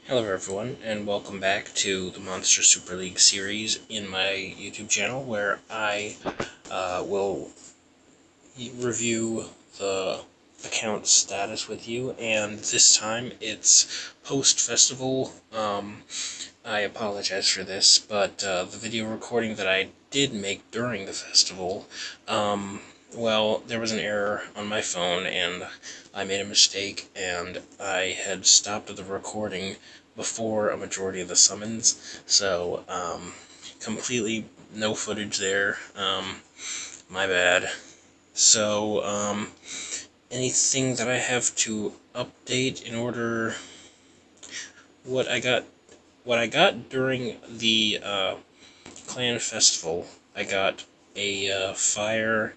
Hello everyone, and welcome back to the Monster Super League series in my YouTube channel, where I will review the account status with you, and this time it's post-festival. I apologize for this, but the video recording that I did make during the festival, well, there was an error on my phone, and I made a mistake, and I had stopped the recording before a majority of the summons, so, completely no footage there, my bad. So, anything that I have to update in order... What I got during the, Clan Festival, I got a, Fire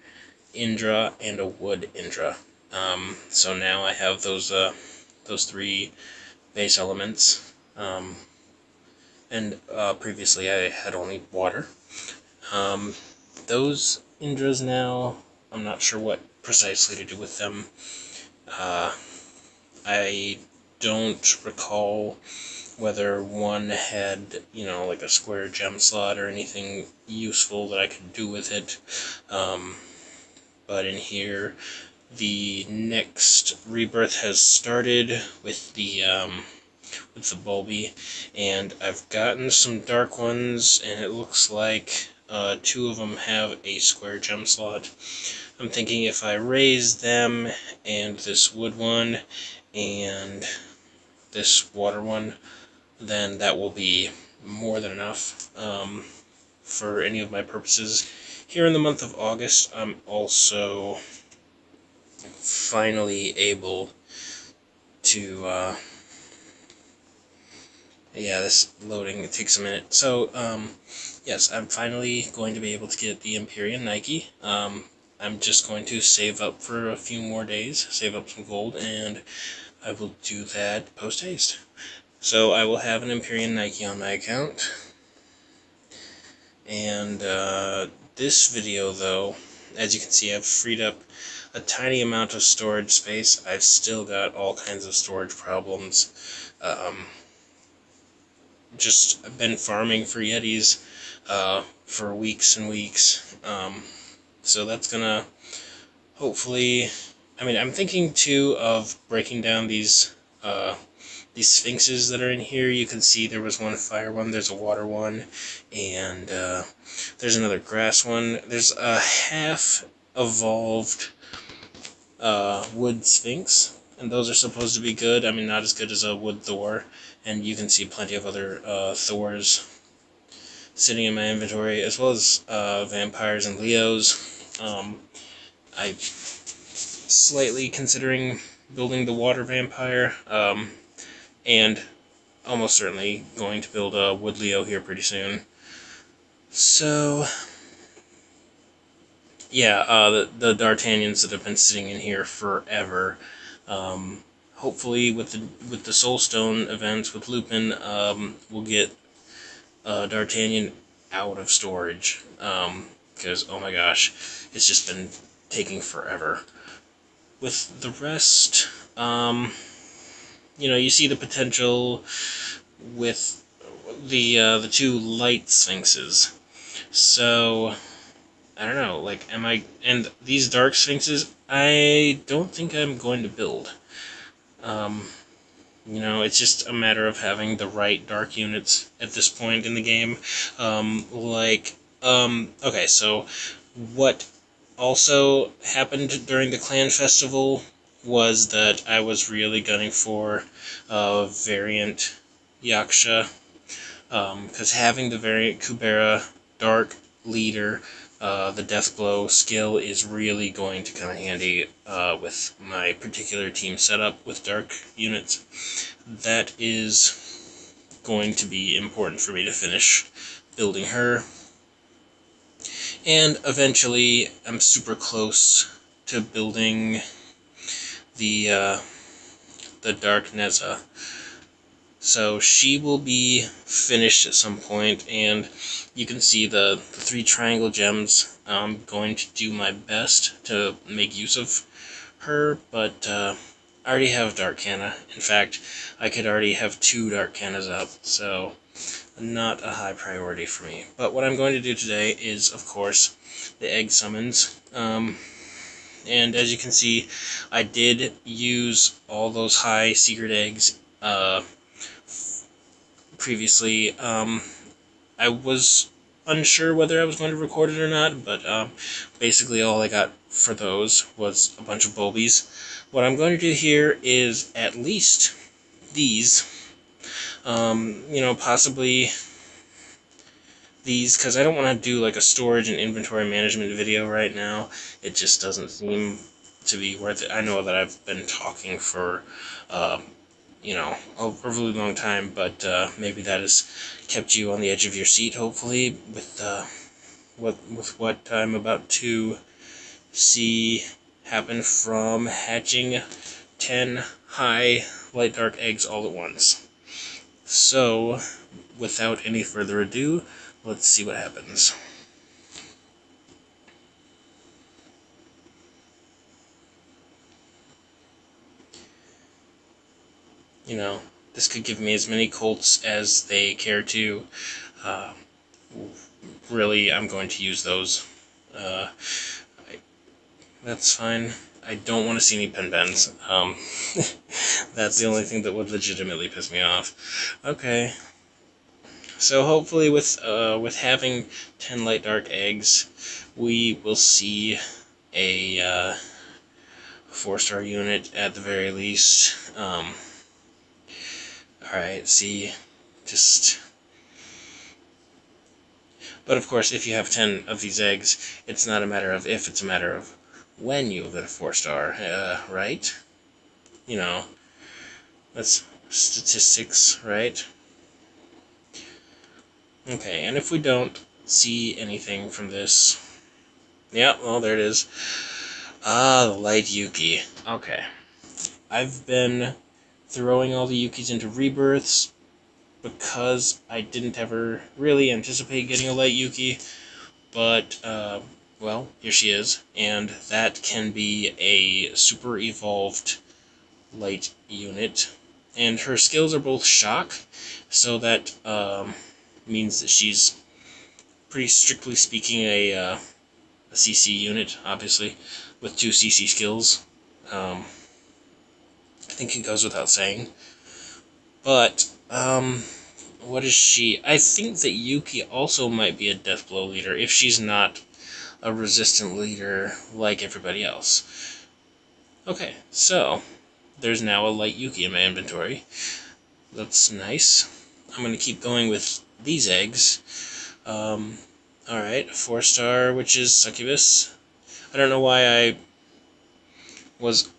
Indra and a Wood Indra. So now I have those three base elements. And previously I had only water. Those Indras now, I'm not sure what precisely to do with them. I don't recall whether one had, like a square gem slot or anything useful that I could do with it. But in here, the next rebirth has started with the Bulby, and I've gotten some dark ones, and it looks like two of them have a square gem slot. I'm thinking if I raise them and this wood one and this water one, then that will be more than enough for any of my purposes. Here in the month of August, I'm also finally able to, yeah, this loading, it takes a minute. So, yes, I'm finally going to be able to get the Empyrean Nike. I'm just going to save up for a few more days, save up some gold, and I will do that post-haste. So I will have an Empyrean Nike on my account. And this video, though, as you can see, I've freed up a tiny amount of storage space. I've still got all kinds of storage problems. I've been farming for Yetis for weeks and weeks. So that's gonna hopefully... I'm thinking, too, of breaking down these sphinxes that are in here. You can see there was one fire one, there's a water one, and there's another grass one. There's a half-evolved wood sphinx, and those are supposed to be good. Not as good as a wood Thor, and you can see plenty of other Thors sitting in my inventory, as well as vampires and Leos. I'm slightly considering building the water vampire, and almost certainly going to build a wood Leo here pretty soon. So, yeah, the D'Artagnans that have been sitting in here forever. Hopefully, with the Soulstone events with Lupin, we'll get D'Artagnan out of storage. Because, oh my gosh, it's just been taking forever. With the rest, you see the potential with the two light sphinxes. So, I don't know, and these dark sphinxes, I don't think I'm going to build. It's just a matter of having the right dark units at this point in the game. Okay, so what also happened during the Clan Festival was that I was really gunning for variant Yaksha, because having the variant Kubera Dark Leader, the Deathblow skill, is really going to come in handy with my particular team setup with dark units. That is going to be important for me to finish building her. And eventually, I'm super close to building the Dark Neza. So she will be finished at some point, and you can see the three triangle gems. I'm going to do my best to make use of her, but I already have Dark Canna. In fact, I could already have 2 Dark Cannas up, so not a high priority for me. But what I'm going to do today is, of course, the egg summons. And as you can see, I did use all those high secret eggs previously. I was unsure whether I was going to record it or not, but basically all I got for those was a bunch of Bulbies. What I'm going to do here is at least these, you know, possibly these, because I don't want to do like a storage and inventory management video right now. It just doesn't seem to be worth it. I know that I've been talking for you know, a really long time, but maybe that has kept you on the edge of your seat, hopefully, with what I'm about to see happen from hatching 10 high light dark eggs all at once. So, without any further ado, let's see what happens. You know, this could give me as many colts as they care to. Really, I'm going to use those. That's fine. I don't want to see any pen-bends. That's the only thing that would legitimately piss me off. Okay. So hopefully with having 10 light dark eggs, we will see a 4-star unit at the very least. Alright, see, just... But of course, if you have 10 of these eggs, it's not a matter of if, it's a matter of when you'll get a 4-star, right? You know, that's statistics, right? Okay, and if we don't see anything from this... Yeah, well, there it is. Ah, the light Yuki. Okay. I've been throwing all the Yukis into rebirths because I didn't ever really anticipate getting a light Yuki, but, well, here she is, and that can be a super evolved light unit, and her skills are both shock, so that means that she's, pretty strictly speaking, a CC unit, obviously, with 2 CC skills. I think it goes without saying. But, what is she? I think that Yuki also might be a Deathblow leader, if she's not a resistant leader like everybody else. Okay, so, there's now a light Yuki in my inventory. That's nice. I'm going to keep going with these eggs. Alright, 4-star, which is Succubus. I don't know why I was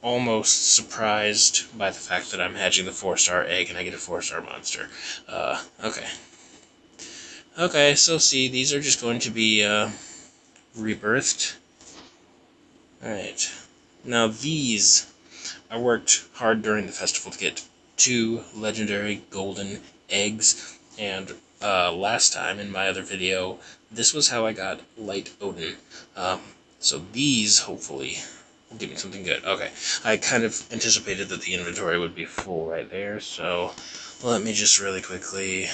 almost surprised by the fact that I'm hatching the 4-star egg and I get a 4-star monster. Okay. Okay, so see, these are just going to be, rebirthed. Alright. Now these, I worked hard during the festival to get 2 legendary golden eggs, and last time in my other video, this was how I got Light Odin. So these, hopefully, will give me something good. Okay, I kind of anticipated that the inventory would be full right there, so let me just really quickly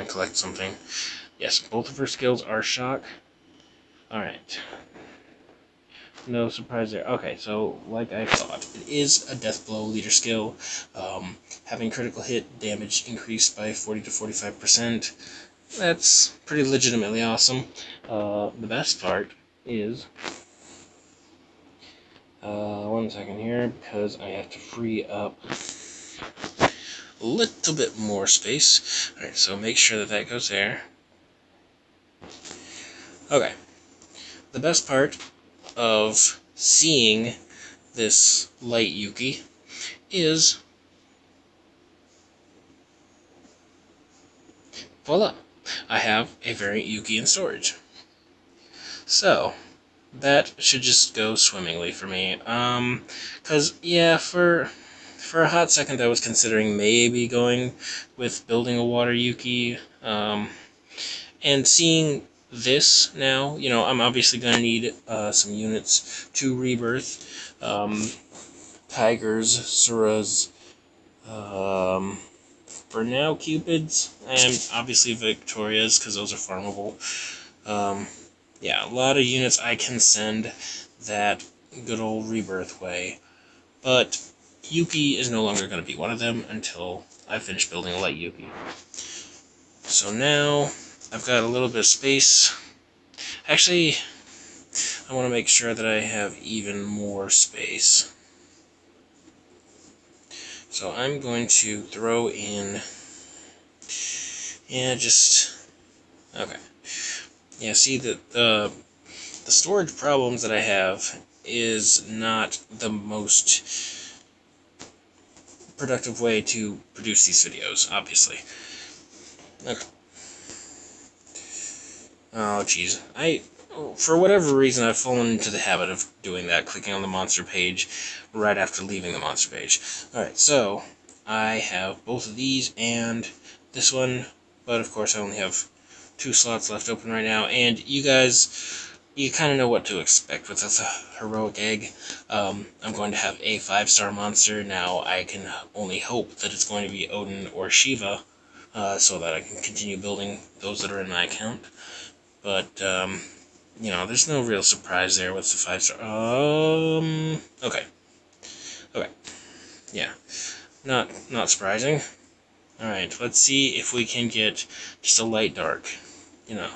collect something. Yes, both of her skills are shock. Alright. No surprise there. Okay, so, like I thought, it is a Deathblow leader skill. Having critical hit damage increased by 40 to 45%. That's pretty legitimately awesome. The best part is... one second here, because I have to free up a little bit more space. Alright, so make sure that that goes there. Okay. The best part of seeing this light Yuki is, voila, I have a variant Yuki in storage. So, that should just go swimmingly for me. Cause, yeah, for a hot second I was considering maybe going with building a water Yuki, and seeing this now, you know, I'm obviously going to need some units to rebirth. tigers, suras, for now cupids, and obviously Victorias, because those are farmable. Yeah, a lot of units I can send that good old rebirth way, but Yuki is no longer going to be one of them until I finish building a light Yuki. So now I've got a little bit of space. Actually, I want to make sure that I have even more space. So I'm going to throw in, okay. Yeah, see, the storage problems that I have is not the most productive way to produce these videos, obviously. Okay. Oh, jeez. For whatever reason, I've fallen into the habit of doing that, clicking on the monster page right after leaving the monster page. Alright, so I have both of these and this one, but of course I only have 2 slots left open right now, and you guys, you kind of know what to expect with this heroic egg. I'm going to have a 5-star monster. Now I can only hope that it's going to be Odin or Shiva, so that I can continue building those that are in my account. But, you know, there's no real surprise there with the 5-star. Okay. Okay. Yeah. Not surprising. Alright, let's see if we can get just a light dark. You know,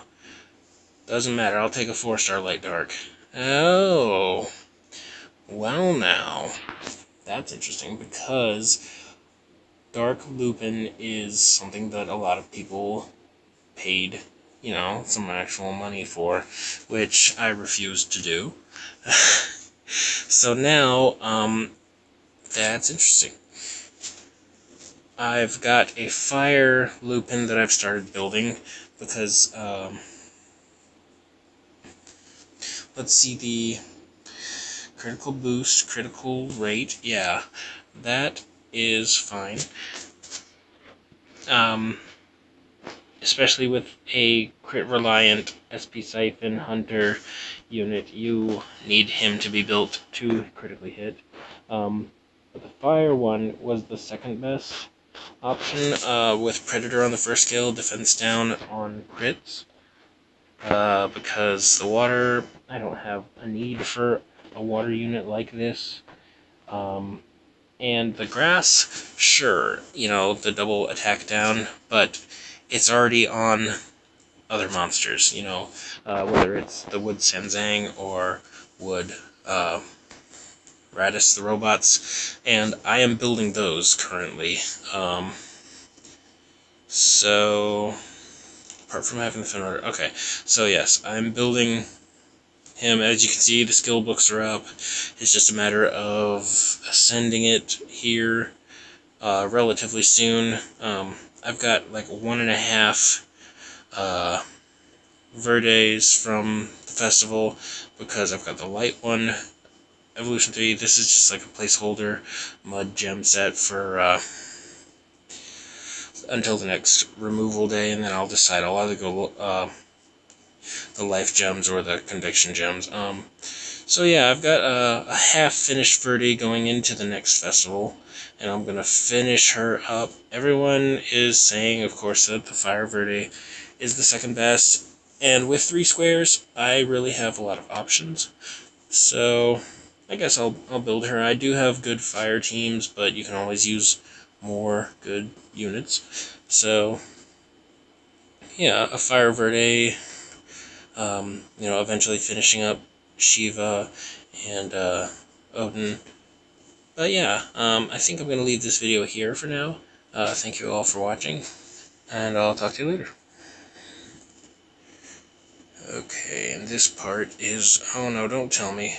doesn't matter, I'll take a 4-star light dark. Oh. Well now. That's interesting, because Dark Lupin is something that a lot of people paid, you know, some actual money for, which I refuse to do. So now, that's interesting. I've got a fire Lupin that I've started building, because, let's see, the critical boost, critical rate, yeah, that is fine. Especially with a crit-reliant SP Siphon Hunter unit, you need him to be built to critically hit. But the fire one was the second best option, with Predator on the first skill, defense down on crits. Because the water, I don't have a need for a water unit like this. And the grass, sure, you know, the double attack down, but it's already on other monsters, you know, whether it's the Wood Sanzang or Wood Radis the robots, and I am building those currently. So, apart from having the Fenrir, okay, so yes, I'm building him. As you can see, the skill books are up. It's just a matter of sending it here relatively soon. I've got like 1.5 Verdes from the festival, because I've got the light one, Evolution 3. This is just like a placeholder mud gem set for until the next removal day, and then I'll decide. I'll either go the life gems or the conviction gems. So yeah, I've got a half-finished Verde going into the next festival, and I'm going to finish her up. Everyone is saying, of course, that the Fire Verde is the second best, and with 3 squares, I really have a lot of options. So I guess I'll build her. I do have good fire teams, but you can always use more good units. So yeah, a Fire Verde, you know, eventually finishing up Shiva and Odin. But yeah, I think I'm going to leave this video here for now. Thank you all for watching, and I'll talk to you later. Okay, and this part is... oh no, don't tell me.